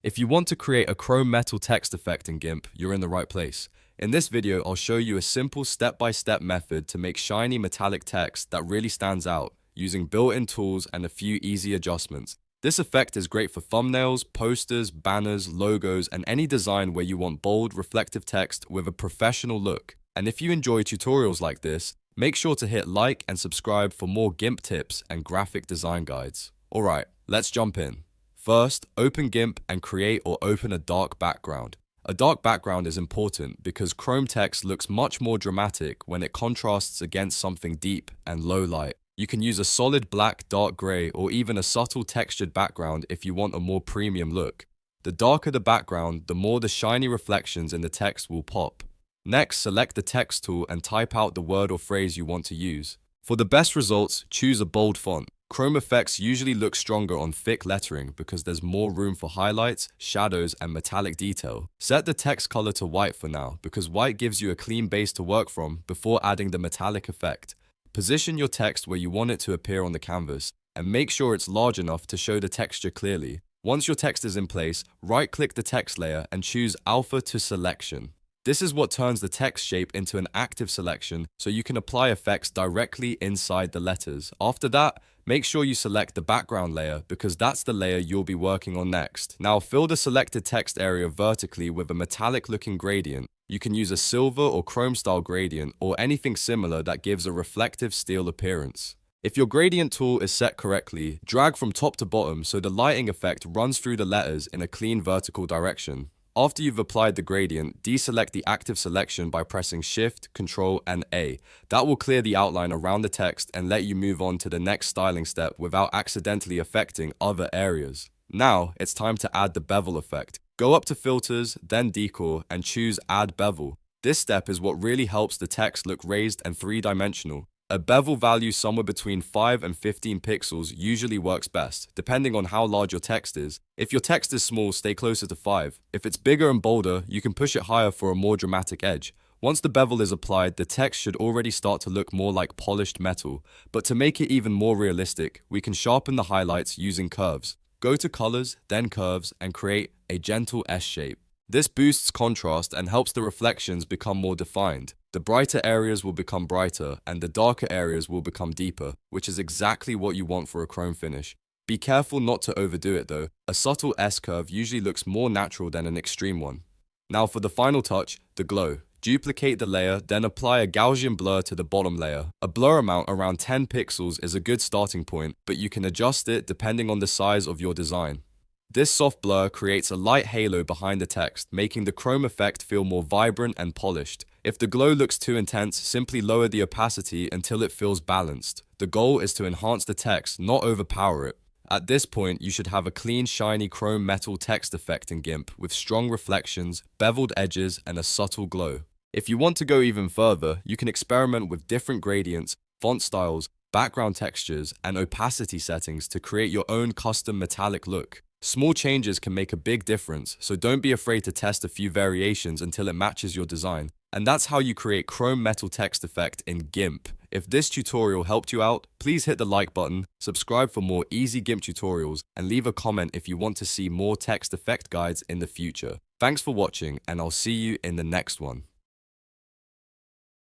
If you want to create a chrome metal text effect in GIMP, you're in the right place. In this video, I'll show you a simple step-by-step method to make shiny metallic text that really stands out, using built-in tools and a few easy adjustments. This effect is great for thumbnails, posters, banners, logos, and any design where you want bold, reflective text with a professional look. And if you enjoy tutorials like this, make sure to hit like and subscribe for more GIMP tips and graphic design guides. Alright, let's jump in. First, open GIMP and create or open a dark background. A dark background is important because Chrome text looks much more dramatic when it contrasts against something deep and low light. You can use a solid black, dark gray, or even a subtle textured background if you want a more premium look. The darker the background, the more the shiny reflections in the text will pop. Next, select the text tool and type out the word or phrase you want to use. For the best results, choose a bold font. Chrome effects usually look stronger on thick lettering because there's more room for highlights, shadows, and metallic detail. Set the text color to white for now because white gives you a clean base to work from before adding the metallic effect. Position your text where you want it to appear on the canvas and make sure it's large enough to show the texture clearly. Once your text is in place, right-click the text layer and choose Alpha to Selection. This is what turns the text shape into an active selection so you can apply effects directly inside the letters. After that, make sure you select the background layer because that's the layer you'll be working on next. Now fill the selected text area vertically with a metallic looking gradient. You can use a silver or chrome style gradient or anything similar that gives a reflective steel appearance. If your gradient tool is set correctly, drag from top to bottom so the lighting effect runs through the letters in a clean vertical direction. After you've applied the gradient, deselect the active selection by pressing Shift, Ctrl, and A. That will clear the outline around the text and let you move on to the next styling step without accidentally affecting other areas. Now, it's time to add the bevel effect. Go up to Filters, then Decor, and choose Add Bevel. This step is what really helps the text look raised and three-dimensional. A bevel value somewhere between 5 and 15 pixels usually works best, depending on how large your text is. If your text is small, stay closer to 5. If it's bigger and bolder, you can push it higher for a more dramatic edge. Once the bevel is applied, the text should already start to look more like polished metal. But to make it even more realistic, we can sharpen the highlights using curves. Go to Colors, then Curves, and create a gentle S shape. This boosts contrast and helps the reflections become more defined. The brighter areas will become brighter and the darker areas will become deeper, which is exactly what you want for a chrome finish. Be careful not to overdo it though. A subtle S-curve usually looks more natural than an extreme one. Now for the final touch, the glow. Duplicate the layer, then apply a Gaussian blur to the bottom layer. A blur amount around 10 pixels is a good starting point, but you can adjust it depending on the size of your design. This soft blur creates a light halo behind the text, making the chrome effect feel more vibrant and polished. If the glow looks too intense, simply lower the opacity until it feels balanced. The goal is to enhance the text, not overpower it. At this point, you should have a clean, shiny chrome metal text effect in GIMP with strong reflections, beveled edges, and a subtle glow. If you want to go even further, you can experiment with different gradients, font styles, background textures, and opacity settings to create your own custom metallic look. Small changes can make a big difference, so don't be afraid to test a few variations until it matches your design. And that's how you create chrome metal text effect in GIMP. If this tutorial helped you out, please hit the like button, subscribe for more easy GIMP tutorials, and leave a comment if you want to see more text effect guides in the future. Thanks for watching, and I'll see you in the next one.